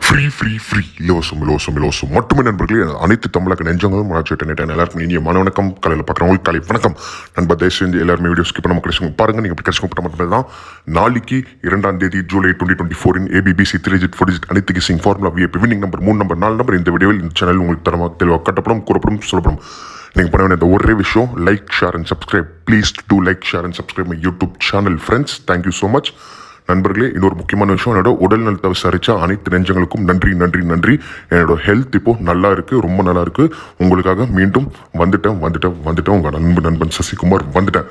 Free free free இலவசம் இலவசம் இலவசம் மட்டுமே நண்பர்களே. அனைத்து தமிழக நெஞ்சங்களும் நேட்டேன் எல்லாருக்கும் இனிய மன வணக்கம். காலையில் பார்க்குறவங்களுக்கு காலை வணக்கம் நண்பா. தயவு செஞ்சு எல்லாருமே வீடியோ ஸ்கிப் பண்ண கிடைக்கும் பாருங்கள். நீங்கள் கிடைக்கும் மட்டும் தான் நாளைக்கு 2ஆம் தேதி ஜூலை 2024 ABBC 3 4 அனைத்து kissing formula VIP winning number 3 number 4 number இந்த வீடியோவில் இந்த சேனல் உங்களுக்கு தரமாக தெளிவாக கட்டப்படும், கூறப்படும், சொல்லப்படும். நீங்கள் பண்ண வேண்டிய ஒரே விஷயம் like, share and subscribe. Please do like, share and subscribe my YouTube channel friends. Thank you so much நண்பர்களே. இன்னொரு முக்கியமான விஷயம், என்னோட உடல் நலத்தை விசாரிச்சா அனைத்து நெஞ்சங்களுக்கும் நன்றி நன்றி நன்றி. என்னோட ஹெல்த் இப்போ நல்லா இருக்கு, ரொம்ப நல்லா இருக்கு. உங்களுக்காக மீண்டும் வந்துட்டேன் உங்க நண்பன் சசிகுமார் வந்துட்டேன்.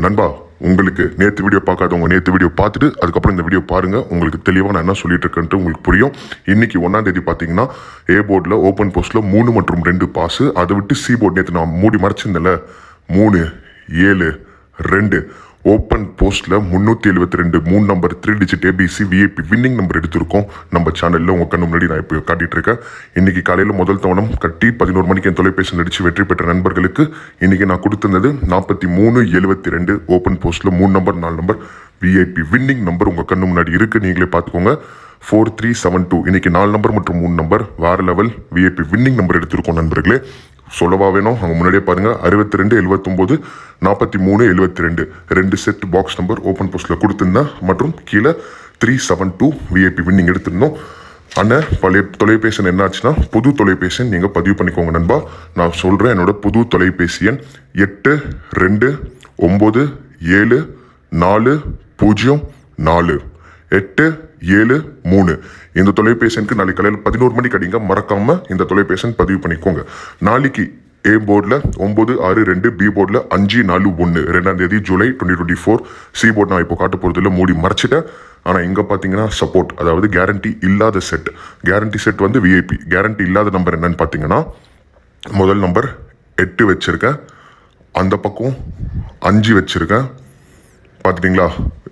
நண்பா, உங்களுக்கு நேற்று வீடியோ பார்க்காதவங்க நேற்று வீடியோ பார்த்துட்டு அதுக்கப்புறம் இந்த வீடியோ பாருங்க. உங்களுக்கு தெளிவாக நான் என்ன சொல்லிட்டு இருக்கேன்ட்டு உங்களுக்கு புரியும். இன்னைக்கு 1ஆம் தேதி பார்த்தீங்கன்னா A போர்டில் ஓப்பன் போஸ்ட்ல 3 மற்றும் 2 பாஸ். அதை விட்டு C போர்டு நேற்று நான் மூடி மறைச்சிருந்தேன்ல 3 7 2 ஓப்பன் போஸ்ட்ல 372 3 number 3 digit ABC VIP winning number எடுத்திருக்கோம். நம்ம சேனல்ல உங்க கண்ணு முன்னாடி நான் இப்போ காட்டிட்டு இருக்கேன். இன்னைக்கு காலையில முதல் தவணம் கட்டி 11 மணிக்கு என் தொலைபேசி நடிச்சு வெற்றி பெற்ற நண்பர்களுக்கு இன்னைக்கு நான் கொடுத்திருந்தது 4372 ஓப்பன் போஸ்ட்ல 3 number 4 number VIP winning number உங்க கண்ணு முன்னாடி இருக்கு. நீங்களே பார்த்துக்கோங்க. 4372 இன்னைக்கு 4 நம்பர் மற்றும் 3 நம்பர் வேற லெவல் VIP வின்னிங் நம்பர் எடுத்திருக்கோம் நண்பர்களே. சொல்லவா வேணும், அங்கே முன்னாடியே பாருங்க 62 79 43 72 2 செட் பாக்ஸ் நம்பர் ஓப்பன் போஸ்ட்ல கொடுத்துருந்தேன். மற்றும் கீழே 372 VIP வின்னிங் எடுத்திருந்தோம். அண்ணன் பழைய தொலைபேசி என்னாச்சுன்னா புது தொலைபேசி நீங்கள் பதிவு பண்ணிக்கோங்க நண்பா. நான் சொல்கிறேன், என்னோட புது தொலைபேசி எண் 8297404873. இந்த தொலைபேசிக்கு நாளைக்கு காலையில் 11 மணிக்கு அடிங்க. மறக்காம இந்த தொலைபேசி பதிவு பண்ணிக்கோங்க. நாளைக்கு A போர்டில் 962 B போர்டில் 541 2ஆம் தேதி ஜூலை 2024 C போர்டு நான் இப்போ காட்ட போகிறதுல மூடி மறைச்சிட்டேன். ஆனால் இங்கே பார்த்தீங்கன்னா சப்போர்ட், அதாவது கேரண்டி இல்லாத செட். கேரண்டி செட் வந்து VIP. கேரண்டி இல்லாத நம்பர் என்னன்னு பார்த்தீங்கன்னா முதல் நம்பர் 8 வச்சிருக்கேன், அந்த பக்கம் 5 வச்சிருக்கேன். பார்த்துட்டிங்களா?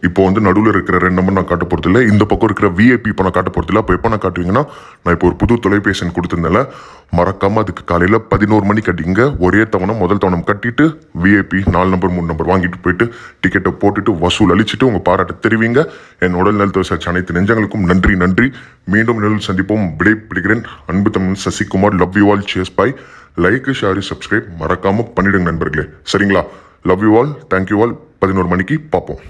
இப்போ வந்து நடுவில் இருக்கிற 2 நம்பர் நான் காட்ட போகிறது இல்லை. இந்த பக்கம் இருக்கிற VIP இப்போ நான் காட்ட போகிறது இல்லை. அப்போ எப்போ நான் காட்டுவீங்கன்னா நான் இப்போ ஒரு புது தொலைபேசி கொடுத்துருந்தேன்ல, மறக்காமல் அதுக்கு காலையில் 11 மணிக்கு கட்டிங்க. ஒரே தவணம் முதல் தவணம் கட்டிட்டு VIP 4 நம்பர் 3 நம்பர் வாங்கிட்டு போயிட்டு டிக்கெட்டை போட்டுட்டு வசூல் அளிச்சுட்டு உங்கள் பாராட்ட தெரிவிங்க. என் உடல் நலத்தை விசாரிச்ச அனைத்து நெஞ்சங்களுக்கும் நன்றி நன்றி. மீண்டும் நிழல் சந்திப்போம். விடைபிடிக்கிறேன். அன்பு Tamil Sasikumar. Love you all. Cheers bye. Like, share, subscribe மறக்காமல் பண்ணிடுங்க நண்பர்களே. சரிங்களா? Love you all. Thank you all. 11 மணிக்கு பார்ப்போம்.